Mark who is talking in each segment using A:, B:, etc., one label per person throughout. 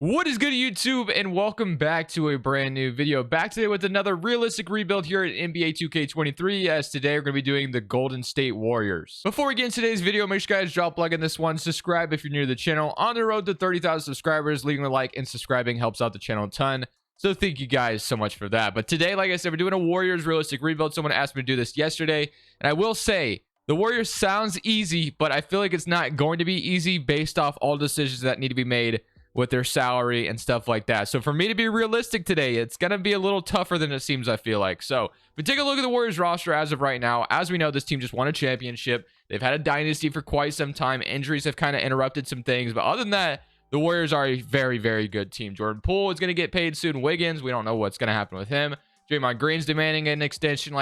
A: What is good, YouTube, and welcome back to a brand new video. Back today with another realistic rebuild here at NBA 2K23, as today we're going to be doing the Golden State Warriors. Before we get into today's video, make sure you guys drop a like on this one, subscribe if you're new to the channel. On the road to 30,000 subscribers, leaving a like and subscribing helps out the channel a ton. So thank you guys so much for that. But today, like I said, we're doing a Warriors realistic rebuild. Someone asked me to do this yesterday, and I will say, the Warriors sounds easy, but I feel like it's not going to be easy based off all decisions that need to be made with their salary and stuff like that. So for me to be realistic today, it's going to be a little tougher than it seems, I feel like. So we take a look at the Warriors roster as of right now. As we know, this team just won a championship. They've had a dynasty for quite some time. Injuries have kind of interrupted some things. But other than that, the Warriors are a very, very good team. Jordan Poole is going to get paid soon. Wiggins, we don't know what's going to happen with him. Draymond Green's demanding an extension.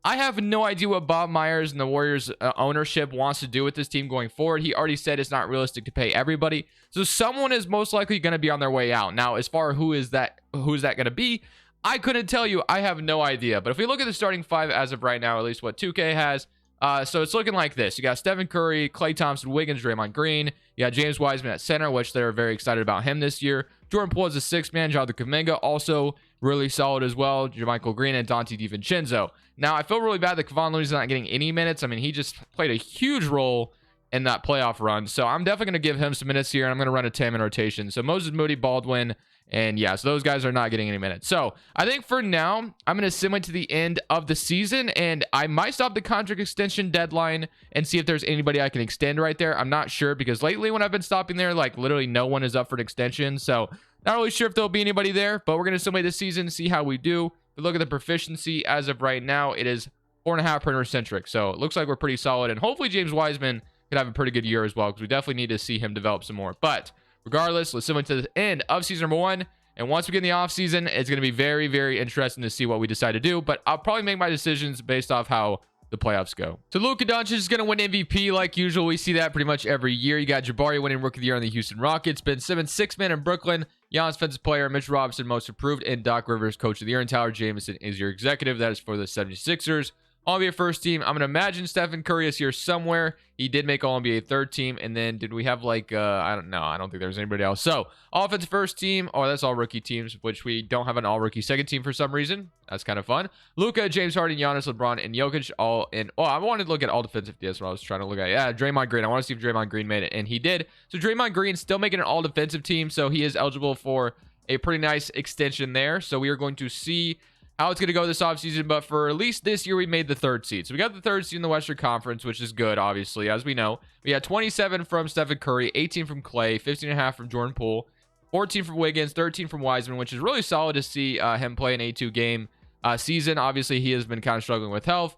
A: I have no idea what Bob Myers and the Warriors ownership wants to do with this team going forward. He already said it's not realistic to pay everybody. So someone is most likely going to be on their way out. Now, as far as who is that going to be, I couldn't tell you. I have no idea. But if we look at the starting five as of right now, at least what 2K has, so it's looking like this. You got Stephen Curry, Klay Thompson, Wiggins, Draymond Green. You got James Wiseman at center, which they're very excited about him this year. Jordan Poole is a sixth man. Jonathan Kuminga also really solid as well. JaMychal Green and Dante DiVincenzo. Now, I feel really bad that Kevon Looney's not getting any minutes. I mean, he just played a huge role in that playoff run. So I'm definitely going to give him some minutes here, and I'm going to run a 10-man rotation. So Moses Moody, Baldwin, and yeah, so those guys are not getting any minutes. So I think for now, I'm going to simulate to the end of the season, and I might stop the contract extension deadline and see if there's anybody I can extend right there. I'm not sure, because lately when I've been stopping there, literally no one is up for an extension. So not really sure if there'll be anybody there, but we're going to simulate this season, see how we do. If we look at the proficiency as of right now, it is 4.5 perimeter centric. So it looks like we're pretty solid, and hopefully James Wiseman could have a pretty good year as well, because we definitely need to see him develop some more. But regardless, let's simulate to the end of season number 1. And once we get in the off season, it's going to be very, very interesting to see what we decide to do. But I'll probably make my decisions based off how the playoffs go. So Luka Doncic is going to win MVP like usual. We see that pretty much every year. You got Jabari winning Rookie of the Year on the Houston Rockets. Ben Simmons, sixth man in Brooklyn. Giannis, defensive player. Mitch Robinson, most improved. And Doc Rivers, coach of the year. And Tyler Jamison is your executive. That is for the 76ers. All-NBA first team. I'm going to imagine Stephen Curry is here somewhere. He did make All-NBA third team. And then did we have I don't know. I don't think there's anybody else. So offensive first team. Oh, that's all rookie teams, which we don't have an all-rookie second team for some reason. That's kind of fun. Luka, James Harden, Giannis, LeBron, and Jokic all in. Oh, I wanted to look at all defensive. That's what I was trying to look at. Yeah, Draymond Green. I want to see if Draymond Green made it. And he did. So Draymond Green still making an all-defensive team. So he is eligible for a pretty nice extension there. So we are going to see how it's going to go this offseason, but for at least this year, we made the third seed. So we got the third seed in the Western Conference, which is good, obviously, as we know. We had 27 from Stephen Curry, 18 from Klay, 15.5 from Jordan Poole, 14 from Wiggins, 13 from Wiseman, which is really solid to see him play an 8-2 game season. Obviously, he has been kind of struggling with health.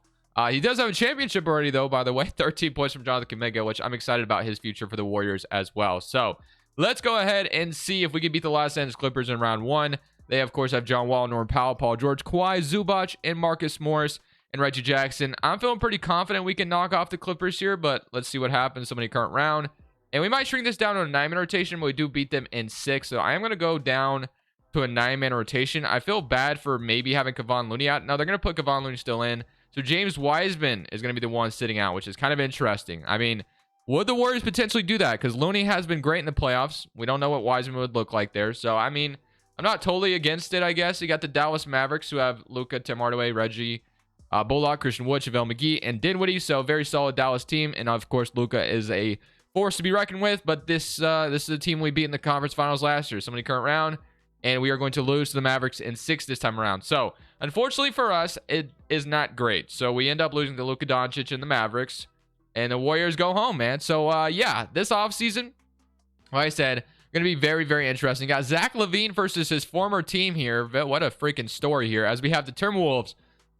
A: He does have a championship already, though, by the way. 13 points from Jonathan Kuminga, which I'm excited about his future for the Warriors as well. So let's go ahead and see if we can beat the Los Angeles Clippers in round 1. They, of course, have John Wall, Norman Powell, Paul George, Kawhi, Zubac, and Marcus Morris, and Reggie Jackson. I'm feeling pretty confident we can knock off the Clippers here, but let's see what happens. Somebody current round. And we might shrink this down to a 9-man rotation, but we do beat them in 6. So I am going to go down to a 9-man rotation. I feel bad for maybe having Kevon Looney out. No, they're going to put Kevon Looney still in. So James Wiseman is going to be the one sitting out, which is kind of interesting. I mean, would the Warriors potentially do that? Because Looney has been great in the playoffs. We don't know what Wiseman would look like there. So, I mean, I'm not totally against it, I guess. You got the Dallas Mavericks, who have Luka, Tim Hardaway, Reggie, Bullock, Christian Wood, JaVale McGee, and Dinwiddie. So very solid Dallas team. And of course, Luka is a force to be reckoned with. But this is a team we beat in the conference finals last year. Somebody current round. And we are going to lose to the Mavericks in 6 this time around. So unfortunately for us, it is not great. So we end up losing to Luka Doncic and the Mavericks. And the Warriors go home, man. So yeah, this offseason, like I said, going to be very, very interesting. Got Zach LaVine versus his former team here. What a freaking story here, as we have the Timberwolves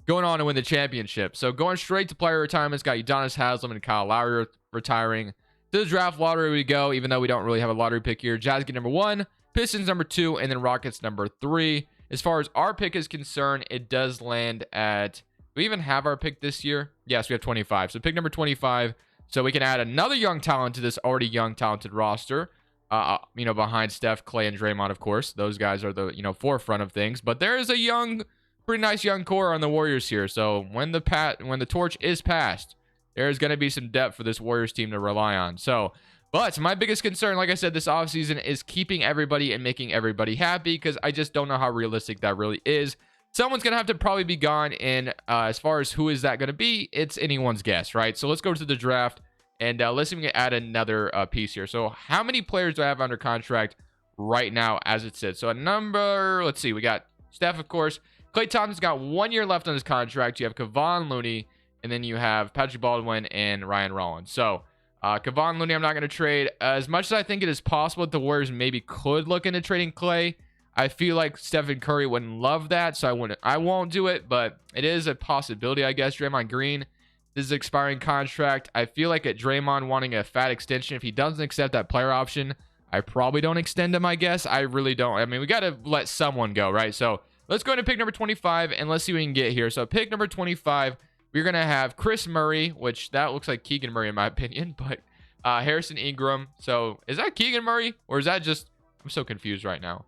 A: going on to win the championship. So going straight to player retirements, got Udonis Haslem and Kyle Lowry retiring. To the draft lottery we go, even though we don't really have a lottery pick here. Jazz get number 1, Pistons number 2, and then Rockets number 3. As far as our pick is concerned, it does land at... Do we even have our pick this year? Yes, we have 25. So pick number 25. So we can add another young talent to this already young, talented roster. Behind Steph, Klay, and Draymond, of course. Those guys are the, forefront of things. But there is a pretty nice young core on the Warriors here. So when the torch is passed, there's going to be some depth for this Warriors team to rely on. So But my biggest concern, like I said, this offseason is keeping everybody and making everybody happy, because I just don't know how realistic that really is. Someone's going to have to probably be gone, and as far as who is that going to be, it's anyone's guess, right? So let's go to the draft, and let's see if we can add another piece here. So how many players do I have under contract right now as it sits? So a number, let's see, we got Steph, of course. Klay Thompson's got 1 year left on his contract. You have Kevon Looney, and then you have Patrick Baldwin and Ryan Rollins. So Kevon Looney, I'm not going to trade. As much as I think it is possible that the Warriors maybe could look into trading Klay, I feel like Stephen Curry wouldn't love that, so I won't do it, but it is a possibility, I guess. Draymond Green, this is an expiring contract. I feel like at Draymond wanting a fat extension, if he doesn't accept that player option, I probably don't extend him, I guess. I really don't. I mean, we got to let someone go, right? So let's go ahead and pick number 25, and let's see what we can get here. So pick number 25, we're going to have Chris Murray, which that looks like Keegan Murray in my opinion, but Harrison Ingram. So is that Keegan Murray, or is that just, I'm so confused right now.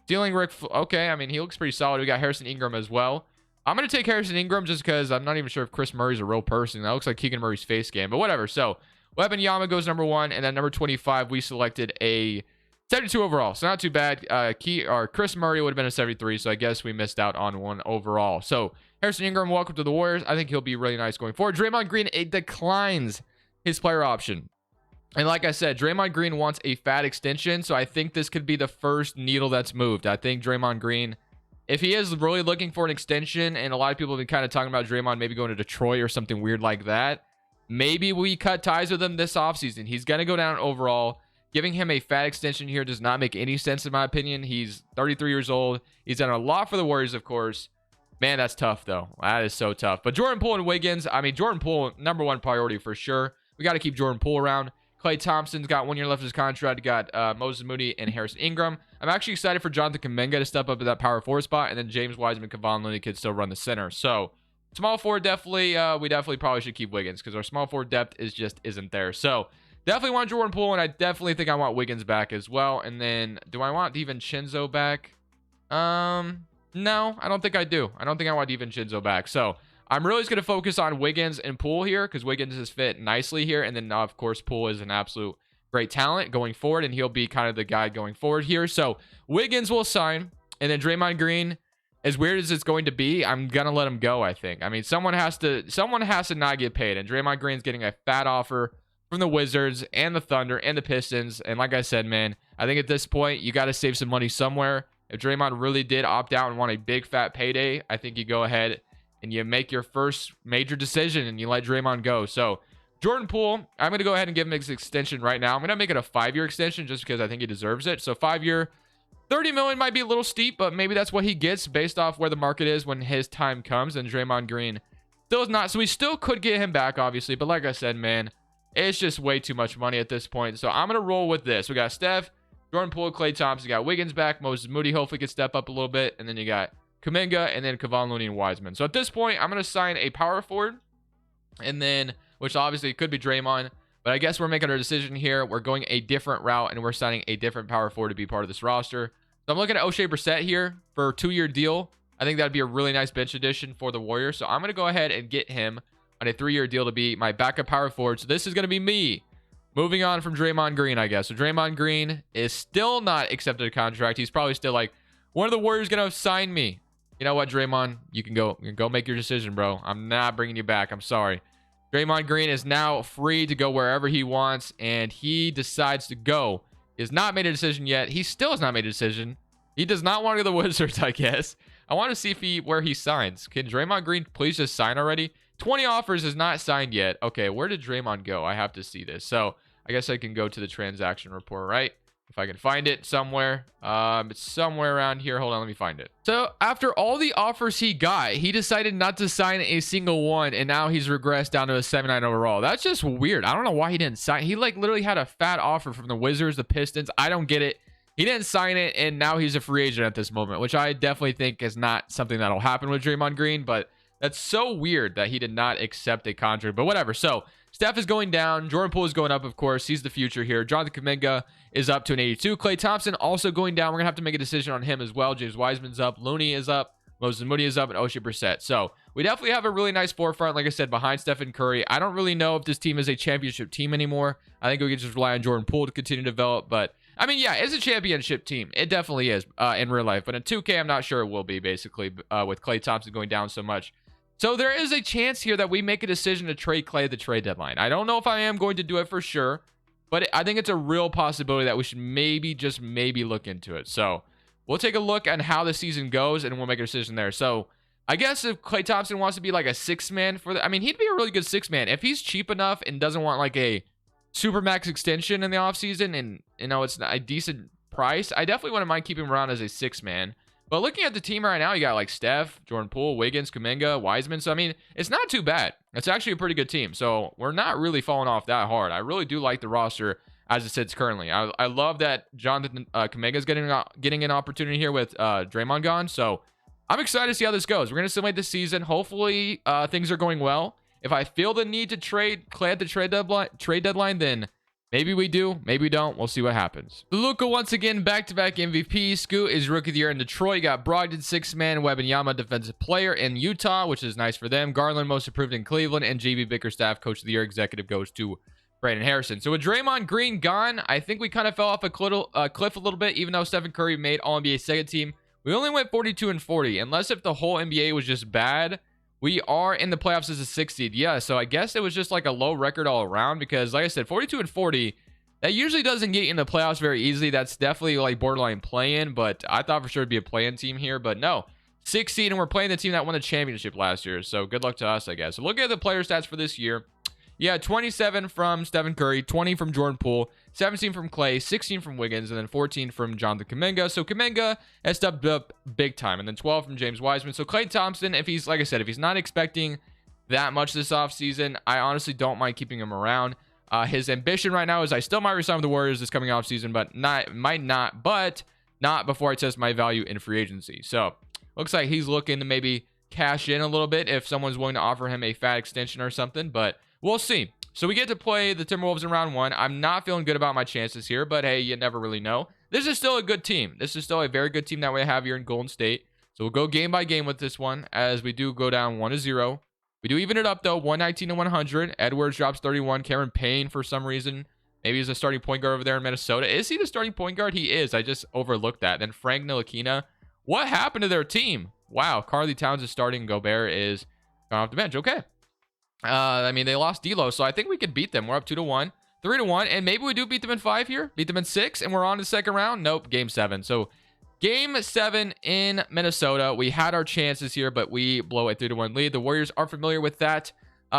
A: Stealing Rick, okay, I mean, he looks pretty solid. We got Harrison Ingram as well. I'm going to take Harrison Ingram just because I'm not even sure if Chris Murray's a real person. That looks like Keegan Murray's face scan, but whatever. So Wembanyama goes number 1, and then number 25, we selected a 72 overall, so not too bad. Chris Murray would have been a 73, so I guess we missed out on 1 overall. So Harrison Ingram, welcome to the Warriors. I think he'll be really nice going forward. Draymond Green, it declines his player option. And like I said, Draymond Green wants a fat extension, so I think this could be the first needle that's moved. I think Draymond Green, if he is really looking for an extension, and a lot of people have been kind of talking about Draymond maybe going to Detroit or something weird like that, maybe we cut ties with him this offseason. He's going to go down overall. Giving him a fat extension here does not make any sense in my opinion. He's 33 years old. He's done a lot for the Warriors, of course. Man, that's tough, though. That is so tough. But Jordan Poole and Wiggins, I mean, Jordan Poole, number 1 priority for sure. We got to keep Jordan Poole around. Klay Thompson's got 1 year left of his contract. Got Moses Moody and Harrison Ingram. I'm actually excited for Jonathan Kuminga to step up to that power forward spot, and then James Wiseman, Kevon Looney could still run the center. So small forward, definitely, we definitely probably should keep Wiggins because our small forward depth is just isn't there. So definitely want Jordan Poole, and I definitely think I want Wiggins back as well. And then, do I want DiVincenzo back? No, I don't think I do. I don't think I want DiVincenzo back. So I'm really just going to focus on Wiggins and Poole here because Wiggins has fit nicely here. And then, of course, Poole is an absolute great talent going forward, and he'll be kind of the guy going forward here. So Wiggins will sign, and then Draymond Green, as weird as it's going to be, I'm going to let him go, I think. I mean, someone has to not get paid, and Draymond Green's getting a fat offer from the Wizards and the Thunder and the Pistons. And like I said, man, I think at this point, you got to save some money somewhere. If Draymond really did opt out and want a big fat payday, I think you go ahead and you make your first major decision and you let Draymond go. So Jordan Poole, I'm going to go ahead and give him his extension right now. I'm going to make it a 5-year extension just because I think he deserves it. So 5-year, $30 million might be a little steep, but maybe that's what he gets based off where the market is when his time comes. And Draymond Green still is not. So we still could get him back, obviously. But like I said, man, it's just way too much money at this point. So I'm going to roll with this. We got Steph, Jordan Poole, Klay Thompson. You got Wiggins back. Moses Moody hopefully could step up a little bit. And then you got Kuminga and then Kevon Looney and Wiseman. So at this point, I'm going to sign a power forward. And then, which obviously could be Draymond. But I guess we're making our decision here. We're going a different route, and we're signing a different power forward to be part of this roster. So I'm looking at O'Shea Brissett here for a 2-year deal. I think that'd be a really nice bench addition for the Warriors. So I'm going to go ahead and get him on a 3-year deal to be my backup power forward. So this is going to be me moving on from Draymond Green, I guess. So Draymond Green is still not accepted a contract. He's probably still like, one of the Warriors going to sign me. You know what, Draymond? You can go make your decision, bro. I'm not bringing you back. I'm sorry. Draymond Green is now free to go wherever he wants, and he decides to go. He has not made a decision yet. He still has not made a decision. He does not want to go to the Wizards, I guess. I want to see where he signs. Can Draymond Green please just sign already? 20 offers is not signed yet. Okay, where did Draymond go? I have to see this. So I guess I can go to the transaction report, right? If I can find it somewhere. It's somewhere around here. Hold on, let me find it. So after all the offers he got, he decided not to sign a single one, and now he's regressed down to a 79 overall. That's just weird. I don't know why he didn't sign. He like literally had a fat offer from the Wizards, the Pistons. I don't get it. He didn't sign it, and now he's a free agent at this moment, which I definitely think is not something that'll happen with Draymond Green, but that's so weird that he did not accept a contract, but whatever. So Steph is going down. Jordan Poole is going up, of course. He's the future here. Jonathan Kuminga is up to an 82. Klay Thompson also going down. We're going to have to make a decision on him as well. James Wiseman's up. Looney is up. Moses Moody is up, and Oshae Brissett. So we definitely have a really nice forefront, like I said, behind Stephen Curry. I don't really know if this team is a championship team anymore. I think we can just rely on Jordan Poole to continue to develop. But, I mean, yeah, it's a championship team. It definitely is in real life. But in 2K, I'm not sure it will be, basically, with Klay Thompson going down so much. So there is a chance here that we make a decision to trade Klay at the trade deadline. I don't know if I am going to do it for sure, but I think it's a real possibility that we should maybe, just maybe, look into it. So we'll take a look at how the season goes, and we'll make a decision there. So I guess if Klay Thompson wants to be like a six-man for the... I mean, he'd be a really good six-man. If he's cheap enough and doesn't want like a supermax extension in the offseason and, you know, it's a decent price, I definitely wouldn't mind keeping him around as a six-man. But looking at the team right now, you got like Steph, Jordan Poole, Wiggins, Kuminga, Wiseman. So, I mean, it's not too bad. It's actually a pretty good team. So we're not really falling off that hard. I really do like the roster as it sits currently. I love that Jonathan Kuminga is getting an opportunity here with Draymond gone. So I'm excited to see how this goes. We're going to simulate this season. Hopefully things are going well. If I feel the need to trade Klay at the trade deadline, then maybe we do, maybe we don't. We'll see what happens. Luka once again, back-to-back MVP. Scoot is Rookie of the Year in Detroit. You got Brogdon, six-man. Wembanyama, Defensive Player in Utah, which is nice for them. Garland, Most Improved in Cleveland. And JB Bickerstaff, Coach of the Year. Executive goes to Brandon Harrison. So with Draymond Green gone, I think we kind of fell off a cliff a little bit, even though Stephen Curry made All-NBA second team. We only went 42-40. Unless if the whole NBA was just bad, we are in the playoffs as a 6 seed. Yeah, so I guess it was just like a low record all around because, like I said, 42-40, that usually doesn't get you in the playoffs very easily. That's definitely like borderline play-in, but I thought for sure it'd be a play-in team here. But no, 6 seed, and we're playing the team that won the championship last year. So good luck to us, I guess. So look at the player stats for this year. Yeah, 27 from Stephen Curry, 20 from Jordan Poole, 17 from Klay, 16 from Wiggins, and then 14 from Jonathan Kuminga. So Kuminga has stepped up big time, and then 12 from James Wiseman. So Klay Thompson, if he's, like I said, if he's not expecting that much this offseason, I honestly don't mind keeping him around. His ambition right now is I still might resign with the Warriors this coming offseason, but not before I test my value in free agency. So looks like he's looking to maybe cash in a little bit if someone's willing to offer him a fat extension or something, but we'll see. So we get to play the Timberwolves in round 1. I'm not feeling good about my chances here, but hey, you never really know. This is still a good team. This is still a very good team that we have here in Golden State. So we'll go game by game with this one as we do go down 1-0. We do even it up, though, 119-100. Edwards drops 31. Cameron Payne, for some reason, maybe he's a starting point guard over there in Minnesota. Is he the starting point guard? He is. I just overlooked that. Then Frank Ntilikina. What happened to their team? Wow, Karl Towns is starting. Gobert is gone off the bench. Okay. I mean, they lost D'Lo, so I think we could beat them. We're up 2-1, 3-1, and maybe we do beat them in 5 here. Beat them in 6, and we're on to the second round. Nope, game 7. So game 7 in Minnesota. We had our chances here, but we blow a 3-1 lead. The Warriors are familiar with that.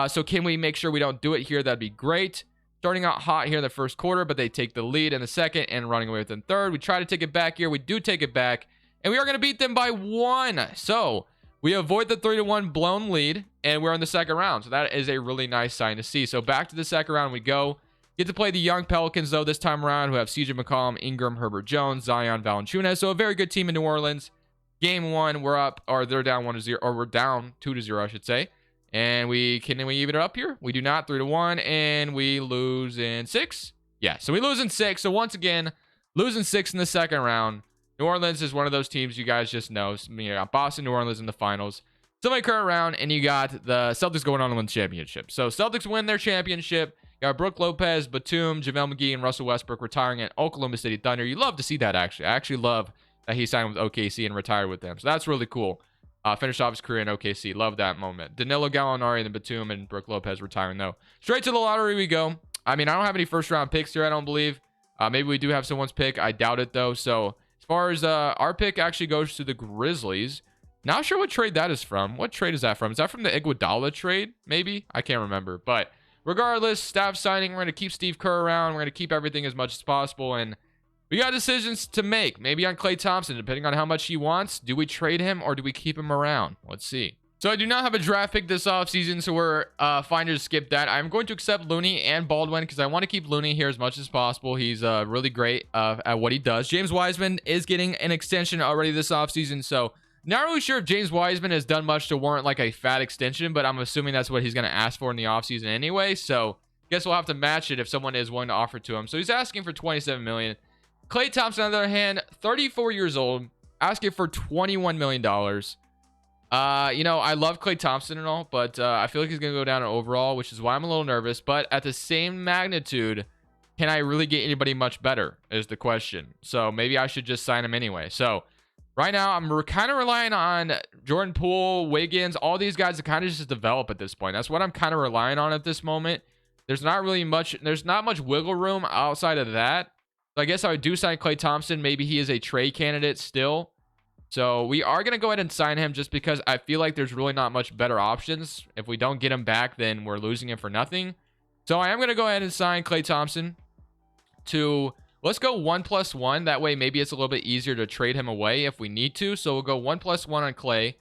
A: So can we make sure we don't do it here? That'd be great. Starting out hot here in the first quarter, but they take the lead in the second and running away within third. We try to take it back here. We do take it back, and we are going to beat them by 1. So we avoid the 3-1 blown lead, and we're in the second round. So that is a really nice sign to see. So back to the second round we go. Get to play the young Pelicans, though, this time around, who have CJ McCollum, Ingram, Herbert Jones, Zion, Valanciunas. So a very good team in New Orleans. Game 1, we're up, or they're down 1-0, or we're down 2-0, I should say. And can we even it up here? We do not. 3-1, and we lose in 6. Yeah, so we lose in 6. So once again, losing 6 in the second round. New Orleans is one of those teams you guys just know. You got Boston, New Orleans in the finals. So my current round, and you got the Celtics going on to win the championship. So Celtics win their championship. You got Brook Lopez, Batum, JaVale McGee, and Russell Westbrook retiring at Oklahoma City Thunder. You love to see that, actually. I actually love that he signed with OKC and retired with them. So that's really cool. Finished off his career in OKC. Love that moment. Danilo Gallinari and then Batum and Brook Lopez retiring, though. Straight to the lottery we go. I mean, I don't have any first-round picks here, I don't believe. Maybe we do have someone's pick. I doubt it, though. So as far as our pick actually goes to the Grizzlies. Not sure what trade that is from. What trade is that from? Is that from the Iguodala trade? Maybe? I can't remember. But regardless, staff signing. We're going to keep Steve Kerr around. We're going to keep everything as much as possible. And we got decisions to make. Maybe on Klay Thompson, depending on how much he wants. Do we trade him or do we keep him around? Let's see. So I do not have a draft pick this offseason, so we're fine to skip that. I'm going to accept Looney and Baldwin because I want to keep Looney here as much as possible. He's really great at what he does. James Wiseman is getting an extension already this offseason, so not really sure if James Wiseman has done much to warrant like a fat extension, but I'm assuming that's what he's going to ask for in the offseason anyway. So I guess we'll have to match it if someone is willing to offer to him. So he's asking for $27 million. Klay Thompson, on the other hand, 34 years old, asking for $21 million. You know, I love Klay Thompson and all, but I feel like he's going to go down in overall, which is why I'm a little nervous. But at the same magnitude, can I really get anybody much better is the question. So maybe I should just sign him anyway. So right now, I'm kind of relying on Jordan Poole, Wiggins, all these guys to kind of just develop at this point. That's what I'm kind of relying on at this moment. There's not much wiggle room outside of that. So I guess I would do sign Klay Thompson. Maybe he is a trade candidate still. So we are going to go ahead and sign him just because I feel like there's really not much better options. If we don't get him back, then we're losing him for nothing. So I am going to go ahead and sign Klay Thompson to, let's go 1+1. That way, maybe it's a little bit easier to trade him away if we need to. So we'll go 1+1 on Klay.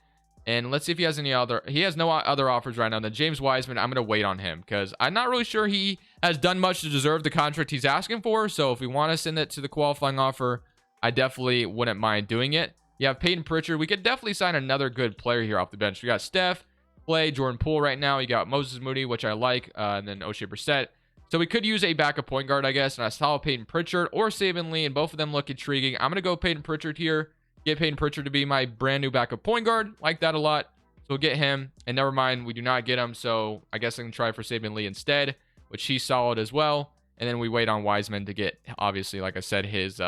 A: And let's see if he has any other. He has no other offers right now. Then James Wiseman, I'm going to wait on him because I'm not really sure he has done much to deserve the contract he's asking for. So if we want to send it to the qualifying offer, I definitely wouldn't mind doing it. You have Peyton Pritchard. We could definitely sign another good player here off the bench. We got Steph, Klay, Jordan Poole right now. You got Moses Moody, which I like, and then O'Shea Brissett. So we could use a backup point guard, I guess, and I saw Peyton Pritchard or Saban Lee, and both of them look intriguing. I'm going to go Peyton Pritchard here. Get Peyton Pritchard to be my brand new backup point guard. Like that a lot. So we'll get him, and never mind, we do not get him, so I guess I can try for Saban Lee instead, which he's solid as well. And then we wait on Wiseman to get, obviously, like I said, his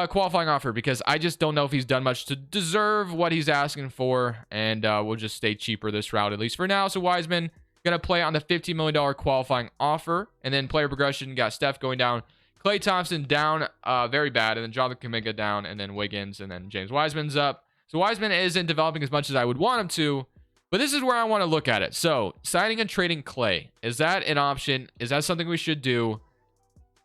A: qualifying offer, because I just don't know if he's done much to deserve what he's asking for, and we'll just stay cheaper this route, at least for now. So Wiseman gonna play on the $15 million qualifying offer, and then player progression, got Steph going down, Klay Thompson down very bad, and then Jonathan Kuminga down, and then Wiggins, and then James Wiseman's up. So Wiseman isn't developing as much as I would want him to, but this is where I want to look at it. So signing and trading Klay, is that an option? Is that something we should do?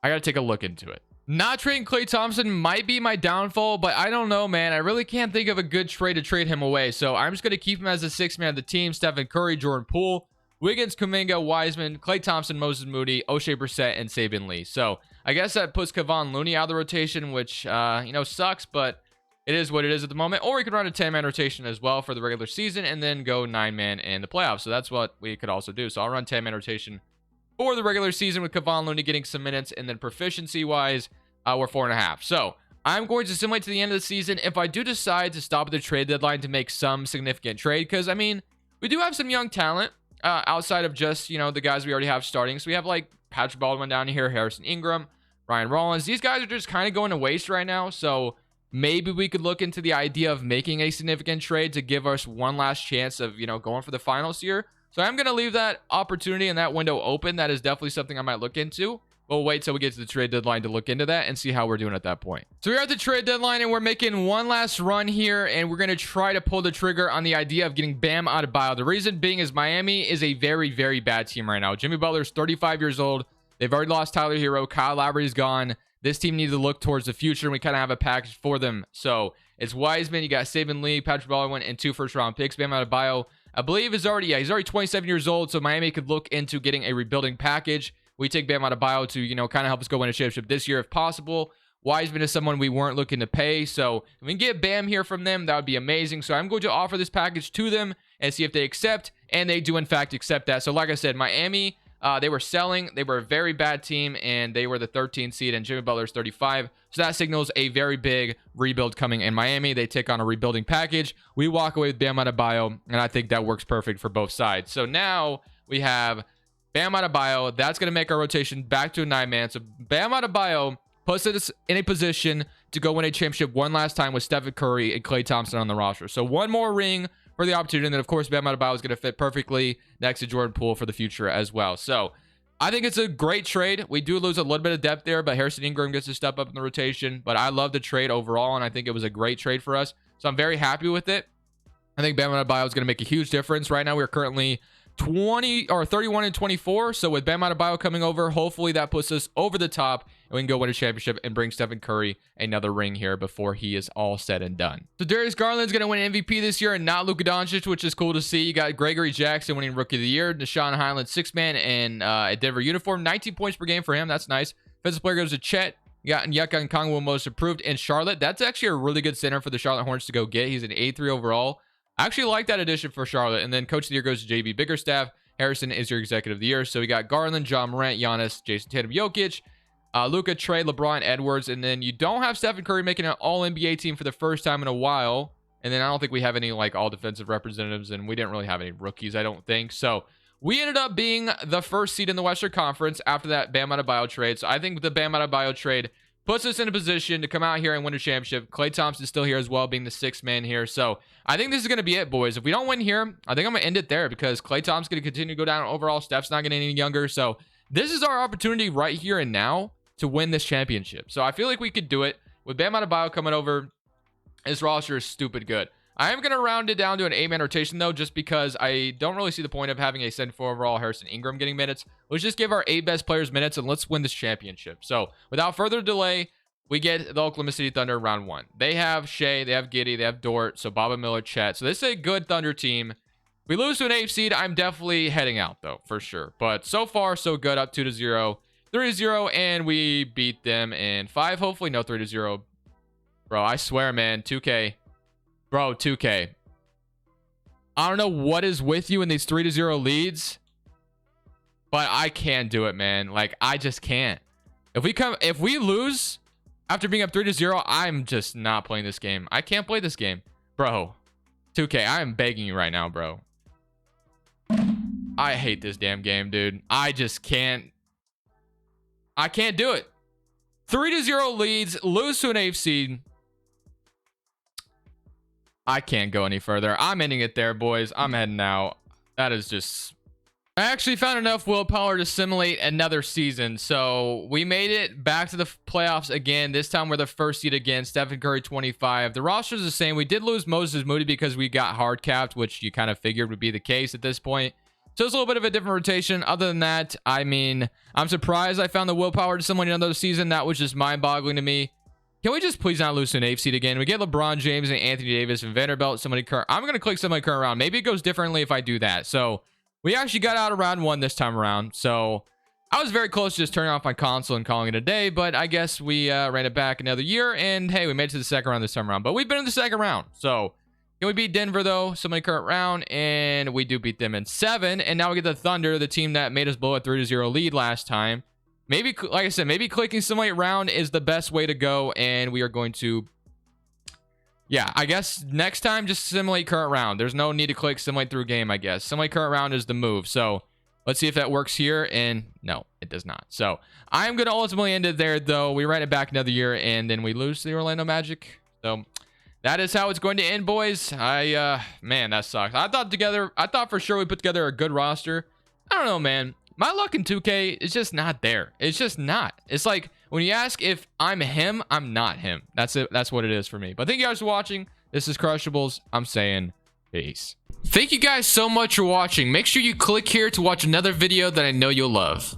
A: I got to take a look into it. Not trading Klay Thompson might be my downfall, but I don't know, man. I really can't think of a good trade to trade him away. So I'm just going to keep him as a sixth man of the team. Stephen Curry, Jordan Poole, Wiggins, Kuminga, Wiseman, Klay Thompson, Moses Moody, O'Shea Brissett, and Saban Lee. So I guess that puts Kevon Looney out of the rotation, which, sucks, but it is what it is at the moment. Or we could run a 10-man rotation as well for the regular season and then go 9-man in the playoffs. So that's what we could also do. So I'll run 10-man rotation for the regular season with Kevon Looney getting some minutes, and then proficiency-wise, we're 4.5. So I'm going to simulate to the end of the season if I do decide to stop at the trade deadline to make some significant trade, because, I mean, we do have some young talent outside of just, the guys we already have starting. So we have, like, Patrick Baldwin down here, Harrison Ingram, Ryan Rollins. These guys are just kind of going to waste right now, so maybe we could look into the idea of making a significant trade to give us one last chance of, going for the finals here. So I'm going to leave that opportunity and that window open. That is definitely something I might look into. We'll wait till we get to the trade deadline to look into that and see how we're doing at that point. So we're at the trade deadline and we're making one last run here, and we're going to try to pull the trigger on the idea of getting Bam Adebayo. The reason being is Miami is a very, very bad team right now. Jimmy Butler's 35 years old. They've already lost Tyler Hero. Kyle Lowry's gone. This team needs to look towards the future, and we kind of have a package for them. So it's Wiseman, you got Saban Lee, Patrick Baldwin, and 2 first-round picks. Bam Adebayo, I believe, he's already 27 years old, so Miami could look into getting a rebuilding package. We take Bam Adebayo to, kind of help us go win a championship this year if possible. Wiseman is someone we weren't looking to pay, so if we can get Bam here from them, that would be amazing. So I'm going to offer this package to them and see if they accept, and they do, in fact, accept that. So like I said, Miami, they were selling. They were a very bad team, and they were the 13th seed, and Jimmy Butler's 35. So that signals a very big rebuild coming in Miami. They take on a rebuilding package. We walk away with Bam Adebayo, and I think that works perfect for both sides. So now we have Bam Adebayo. That's going to make our rotation back to a 9-man. So Bam Adebayo puts us in a position to go win a championship one last time with Stephen Curry and Klay Thompson on the roster. So one more ring for the opportunity, and then of course Bam Adebayo is going to fit perfectly next to Jordan Poole for the future as well. So I think it's a great trade. We do lose a little bit of depth there, but Harrison Ingram gets to step up in the rotation. But I love the trade overall, and I think it was a great trade for us. So I'm very happy with it. I think Bam Adebayo is going to make a huge difference. Right now we're currently 31-24. So with Bam Adebayo coming over, hopefully that puts us over the top, and we can go win a championship and bring Stephen Curry another ring here before he is all said and done. So Darius Garland's going to win MVP this year and not Luka Doncic, which is cool to see. You got Gregory Jackson winning Rookie of the Year, Deshaun Highland 6-man in a Denver uniform, 19 points per game for him. That's nice. Defensive player goes to Chet. You got Nyeka Okongwu most improved in Charlotte. That's actually a really good center for the Charlotte Hornets to go get. He's an 83 overall. I actually like that addition for Charlotte. And then Coach of the Year goes to JB Bickerstaff. Harrison is your Executive of the Year. So we got Garland, John Morant, Giannis, Jason Tatum, Jokic, Luka, Trey, LeBron, Edwards. And then you don't have Stephen Curry making an all-NBA team for the first time in a while. And then I don't think we have any like all defensive representatives, and we didn't really have any rookies, I don't think. So we ended up being the first seed in the Western Conference after that Bam Adebayo trade. So I think the Bam Adebayo trade puts us in a position to come out here and win a championship. Klay Thompson's still here as well, being the sixth man here. So I think this is going to be it, boys. If we don't win here, I think I'm going to end it there because Klay Thompson's going to continue to go down overall. Steph's not getting any younger. So this is our opportunity right here and now to win this championship. So I feel like we could do it. With Bam Adebayo coming over, this roster is stupid good. I am going to round it down to an 8-man rotation, though, just because I don't really see the point of having a 74 overall Harrison Ingram getting minutes. Let's just give our 8 best players minutes, and let's win this championship. So, without further delay, we get the Oklahoma City Thunder round 1. They have Shea, they have Giddey, they have Dort, so Baba Miller, Chet. So, this is a good Thunder team. If we lose to an 8th seed, I'm definitely heading out, though, for sure. But so far, so good, up 2-0. 3-0, and we beat them in 5. Hopefully, no 3-0. Bro, I swear, man, 2K. Bro, 2K. I don't know what is with you in these 3-0 leads, but I can't do it, man. Like, I just can't. If we lose after being up 3-0, I'm just not playing this game. I can't play this game. Bro, 2K, I am begging you right now, bro. I hate this damn game, dude. I just can't. I can't do it. 3-0 leads, lose to an 8th seed. I can't go any further. I'm ending it there, boys. I'm heading out. That is just... I actually found enough willpower to simulate another season. So we made it back to the playoffs again. This time we're the first seed again. Stephen Curry 25. The roster's the same. We did lose Moses Moody because we got hard capped, which you kind of figured would be the case at this point. So it's a little bit of a different rotation. Other than that, I mean, I'm surprised I found the willpower to simulate another season. That was just mind-boggling to me. Can we just please not lose to an 8th seed again? We get LeBron James and Anthony Davis and Vanderbilt. Somebody current. I'm going to click somebody current round. Maybe it goes differently if I do that. So we actually got out of round 1 this time around. So I was very close to just turning off my console and calling it a day. But I guess we ran it back another year. And hey, we made it to the second round this time around. But we've been in the second round. So can we beat Denver, though? Somebody current round. And we do beat them in 7. And now we get the Thunder, the team that made us blow a 3-0 lead last time. Maybe, like I said, maybe clicking simulate round is the best way to go. And we are going to, yeah, I guess next time, just simulate current round. There's no need to click simulate through game, I guess. Simulate current round is the move. So let's see if that works here. And no, it does not. So I'm going to ultimately end it there, though. We ran it back another year, and then we lose to the Orlando Magic. So that is how it's going to end, boys. Man, that sucks. I thought for sure we put together a good roster. I don't know, man. My luck in 2K is just not there. It's just not. It's like when you ask if I'm him, I'm not him. That's it. That's what it is for me. But thank you guys for watching. This is Crushables. I'm saying peace. Thank you guys so much for watching. Make sure you click here to watch another video that I know you'll love.